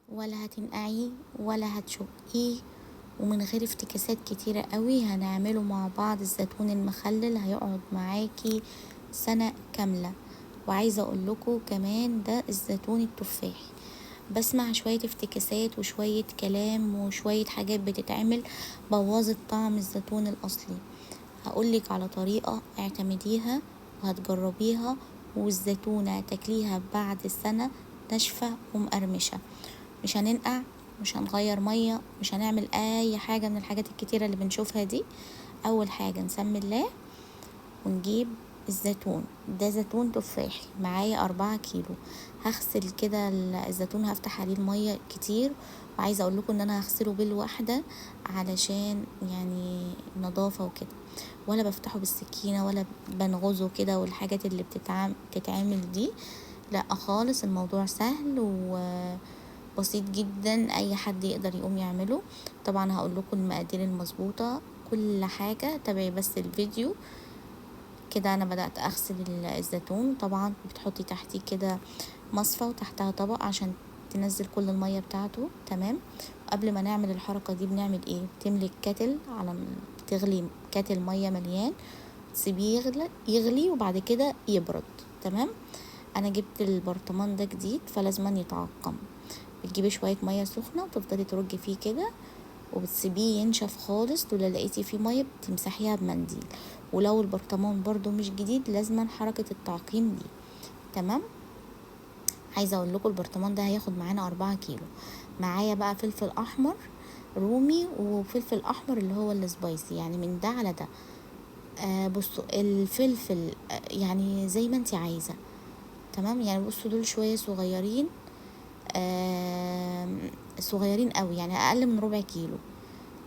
ولا هتنقعيه ولا هتشقيه، ومن غير افتكاسات كتيرة قوي. هنعمله مع بعض الزيتون المخلل، هيقعد معاكي سنة كاملة. وعايزة اقول لكم كمان ده الزيتون التفاحي. بسمع شوية افتكاسات وشوية كلام وشوية حاجات بتتعمل بوظت طعم الزيتون الأصلي. هقولك على طريقة اعتمديها وهتجربيها، والزيتونة تاكليها بعد سنة ناشفة ومقرمشة. مش هننقع، مش هنغير مية، مش هنعمل اي حاجة من الحاجات الكتيرة اللي بنشوفها دي. اول حاجة نسمي الله ونجيب الزيتون. ده زيتون تفاحي معايا 4 كيلو. هغسل كده الزيتون، هفتح عليه المية كتير. وعايزة اقول لكم ان انا هغسله بالواحدة علشان يعني نظافة وكده، ولا بفتحه بالسكينة ولا بنغزه كده والحاجات اللي بتتعمل دي. لا خالص، الموضوع سهل وبسيط جدا، اي حد يقدر يقوم يعمله. طبعا هقول لكم المقادير المظبوطة كل حاجة، تابعي بس الفيديو. كده انا بدأت اغسل الزيتون. طبعا بتحطي تحتيه كده مصفى وتحتها طبق عشان تنزل كل المية بتاعته. تمام. قبل ما نعمل الحركة دي بنعمل ايه؟ بتملي الكاتل بتغلي كاتل مية مليان، تسيبيه يغلي وبعد كده يبرد. تمام. انا جبت البرطمان ده جديد فلازم يتعقم. بتجيبي شوية مية سخنة وتفضلي ترجي فيه كده وبتسيبيه ينشف خالص. ولو لقيتي فيه مية بتمسحيها بمنديل. ولو البرطمان برضو مش جديد لازما حركة التعقيم دي. تمام. عايزة اقول لكم البرطمان ده هياخد معانا 4 كيلو. معايا بقى فلفل احمر رومي وفلفل احمر اللي هو السبايسي، يعني من ده على ده. بصوا الفلفل يعني زي ما انتي عايزة. تمام. يعني بصوا دول شوية صغيرين، صغيرين قوي، يعني اقل من ربع كيلو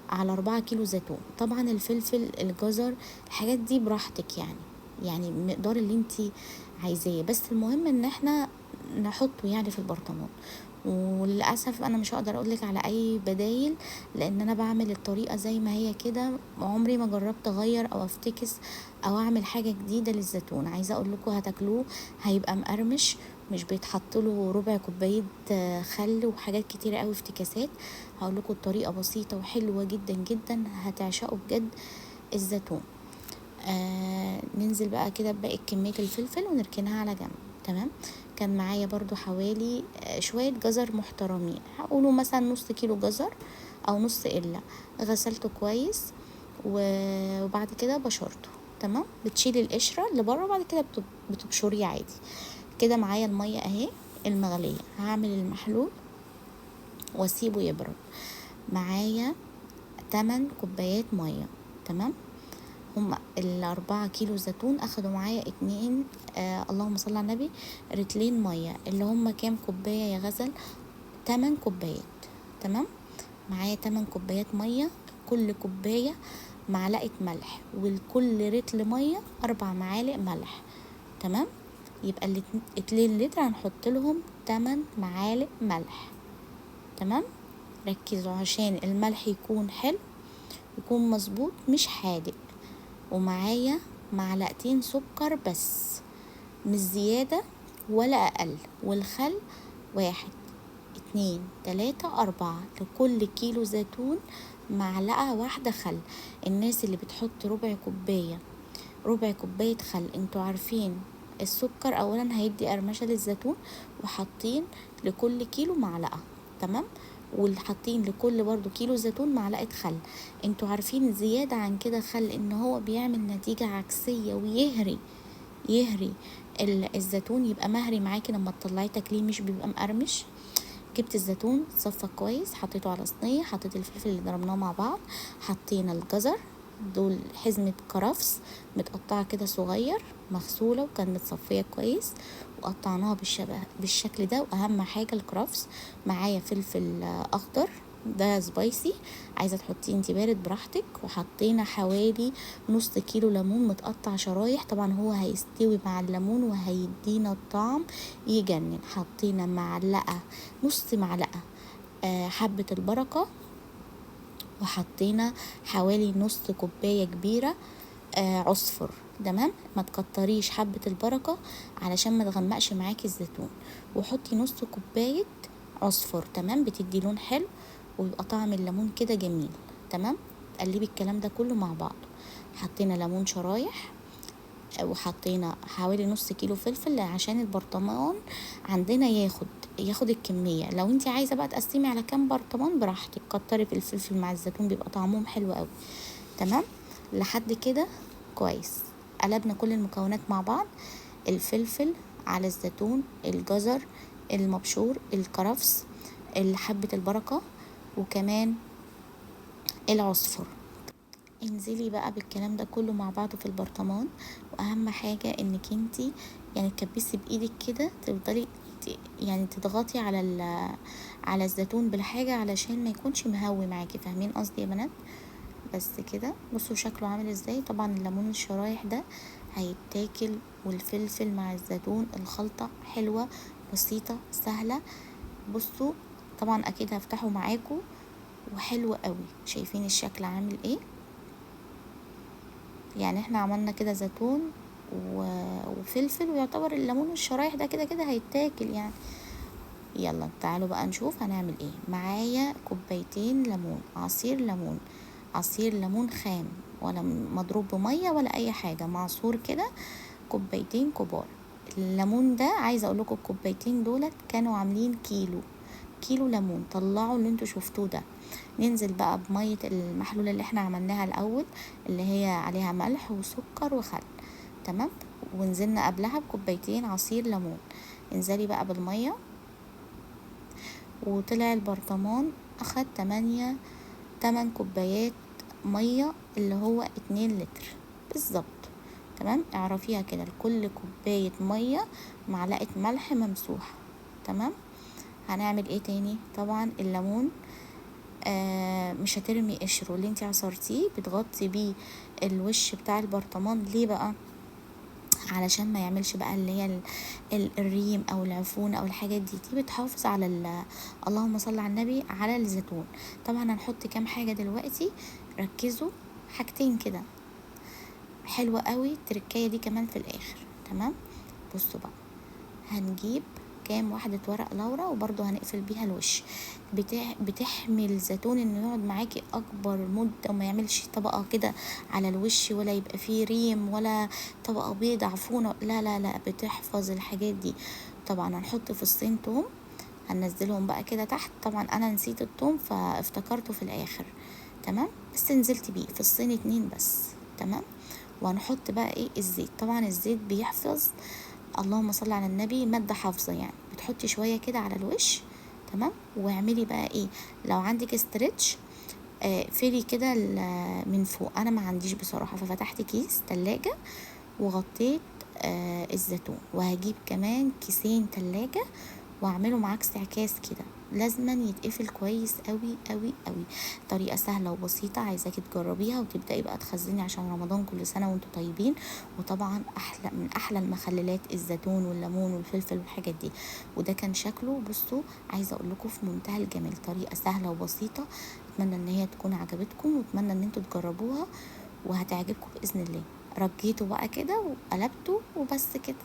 على 4 كيلو زيتون. طبعا الفلفل الجزر الحاجات دي براحتك، يعني مقدار اللي انتي عايزاه، بس المهم ان احنا نحطه يعني في البرطمان. وللاسف انا مش هقدر اقولك على اي بدايل، لان انا بعمل الطريقه زي ما هي كده. عمري ما جربت اغير او افتكس او اعمل حاجه جديده للزيتون. عايزه اقول لكم هتاكلوه هيبقى مقرمش، مش بيتحط له ربع كوبايه خل وحاجات كتيره قوي افتكاسات. هقول لكم الطريقه بسيطه وحلوه جدا جدا، هتعشقوا بجد الزيتون. ننزل بقى كده بباقي كميه الفلفل ونركنها على جنب. تمام. كان معايا برضو حوالي شوية جزر محترمين، هقوله مثلا نص كيلو جزر او نص قلة. غسلته كويس وبعد كده بشرته. تمام. بتشيلي القشرة اللي بره وبعد كده بتبشريه عادي. كده معايا المية اهي المغلية. هعمل المحلول واسيبه يبرد. معايا 8 كوبايات مية. تمام. هم 4 كيلو زيتون اخدوا معايا 2 اللهم صل على النبي رتلين مية، اللي هم كام كوباية يا غزل؟ 8 كوبايات. تمام. معايا 8 كوبايات مية، كل كوباية معلقة ملح، والكل رتل مية 4 معالق ملح. تمام. يبقى 2 لتر هنحط لهم 8 معالق ملح. تمام. ركزوا عشان الملح يكون حلو، يكون مظبوط مش حادق. ومعايا معلقتين سكر بس، مش زيادة ولا أقل. والخل 1 2 3 4 لكل كيلو زيتون معلقة واحدة خل. الناس اللي بتحط ربع كوباية خل، انتوا عارفين السكر اولا هيدي قرمشة للزيتون، وحاطين لكل كيلو معلقة. تمام. وحاطين لكل برضو كيلو زيتون معلقة خل. انتوا عارفين زيادة عن كده خل ان هو بيعمل نتيجة عكسية يهري الزيتون، يبقى مهري معاكي لما تطلعيه تاكليه، مش بيبقى مقرمش. جبت الزيتون صفى كويس، حطيته على صينيه، حطيت الفلفل اللي ضربناه مع بعض، حطينا الجزر، دول حزمة كرفس متقطعة كده صغير، مغسولة وكان متصفية كويس، وقطعناها بالشكل ده. واهم حاجة الكرفس. معايا فلفل اخضر ده سبايسي، عايزة تحطيه انتي بارد براحتك. وحطينا حوالي نص كيلو ليمون متقطع شرايح، طبعا هو هيستوي مع الليمون وهيدينا الطعم يجنن. حطينا نص معلقة حبة البركة، وحطينا حوالي نص كوباية كبيرة عصفر. تمام. ما تكتريش حبة البركة علشان ما تغمقش معاكي الزيتون. وحطي نص كوباية عصفر. تمام، بتدي لون حلو ويبقى طعم الليمون كده جميل. تمام، قلبي الكلام ده كله مع بعض. حطينا ليمون شرايح، وحطينا حوالي نص كيلو فلفل عشان البرطمان عندنا ياخد الكمية. لو انت عايزة بقى تقسمي على كام برطمان براحتك، كتري في الفلفل مع الزيتون بيبقى طعمهم حلو قوي. تمام، لحد كده كويس. قلبنا كل المكونات مع بعض، الفلفل على الزيتون، الجزر المبشور، الكرفس، حبة البركة، وكمان العصفر. انزلي بقى بالكلام ده كله مع بعضه في البرطمان. واهم حاجة انك انتي يعني تكبسي بايدك كده، تفضلي يعني تضغطي على الزيتون بالحاجة علشان ما يكونش مهوي معاكي. فاهمين قصدي يا بنات؟ بس كده. بصوا شكله عامل ازاي. طبعا الليمون الشرايح ده هيتاكل، والفلفل مع الزيتون. الخلطة حلوة بسيطة سهلة. بصوا طبعا اكيد هفتحه معاكم، وحلو قوي. شايفين الشكل عامل ايه؟ يعني احنا عملنا كده زيتون وفلفل، ويعتبر الليمون الشرايح ده كده كده هيتاكل يعني. يلا تعالوا بقى نشوف هنعمل ايه. معايا كوبايتين ليمون، عصير ليمون خام، ولا مضروب بميه ولا اي حاجه، معصور كده، كوبايتين كبار. الليمون ده عايزه اقول لكم الكوبايتين دولت كانوا عاملين كيلو ليمون. طلعوا اللي انتوا شفتوه ده. ننزل بقى بميه المحلول اللي احنا عملناها الاول، اللي هي عليها ملح وسكر وخل. تمام، ونزلنا قبلها بكوبايتين عصير ليمون. انزلي بقى بالميه، وطلع البرطمان اخد 8 كوبايات ميه، اللي هو 2 لتر بالظبط. تمام، اعرفيها كده، لكل كوباية مية معلقة ملح ممسوحة. تمام، هنعمل ايه تاني؟ طبعا الليمون مش هترمي قشره، اللي انتي عصرتيه بتغطي بيه الوش بتاع البرطمان. ليه بقى؟ علشان ما يعملش بقى اللي هي الريم او العفون او الحاجات دي بتحافظ على اللهم صل على النبي على الزيتون. طبعا هنحط كام حاجة دلوقتي، ركزوا، حاجتين كده حلوة قوي، التركية دي كمان في الاخر. تمام، بصوا بقى، هنجيب كام واحدة ورق لورا، وبرضو هنقفل بيها الوش. بتحمي الزيتون انه يقعد معاكي اكبر مدة، وما يعملش طبقة كده على الوش، ولا يبقى فيه ريم، ولا طبقة بيض عفونة. لا لا لا، بتحفظ الحاجات دي. طبعا هنحط فصين توم، هننزلهم بقى كده تحت. طبعا انا نسيت التوم فافتكرته في الاخر. تمام، بس نزلت بيه فصين 2 بس. تمام، وهنحط بقى ايه؟ الزيت. طبعا الزيت بيحفظ، اللهم صل على النبي، مادة حافظة يعني. بتحطي شوية كده على الوش. تمام، واعملي بقى ايه؟ لو عندك استرتش فيلي كده من فوق. انا ما عنديش بصراحة، ففتحت كيس تلاجة وغطيت الزيتون. وهجيب كمان كيسين تلاجة واعمله معاكس عكاز كده، لازما يتقفل كويس قوي قوي قوي. طريقه سهله وبسيطه، عايزاكي تجربيها وتبداي بقى تخزني عشان رمضان. كل سنه وانتم طيبين. وطبعا احلى من احلى المخللات الزيتون والليمون والفلفل والحاجات دي. وده كان شكله، بصوا، عايزه اقول لكم في منتهى الجمال، طريقه سهله وبسيطه. اتمنى ان هي تكون عجبتكم، واتمنى ان انتوا تجربوها وهتعجبكم باذن الله. رجيته بقى كده وقلبته وبس كده.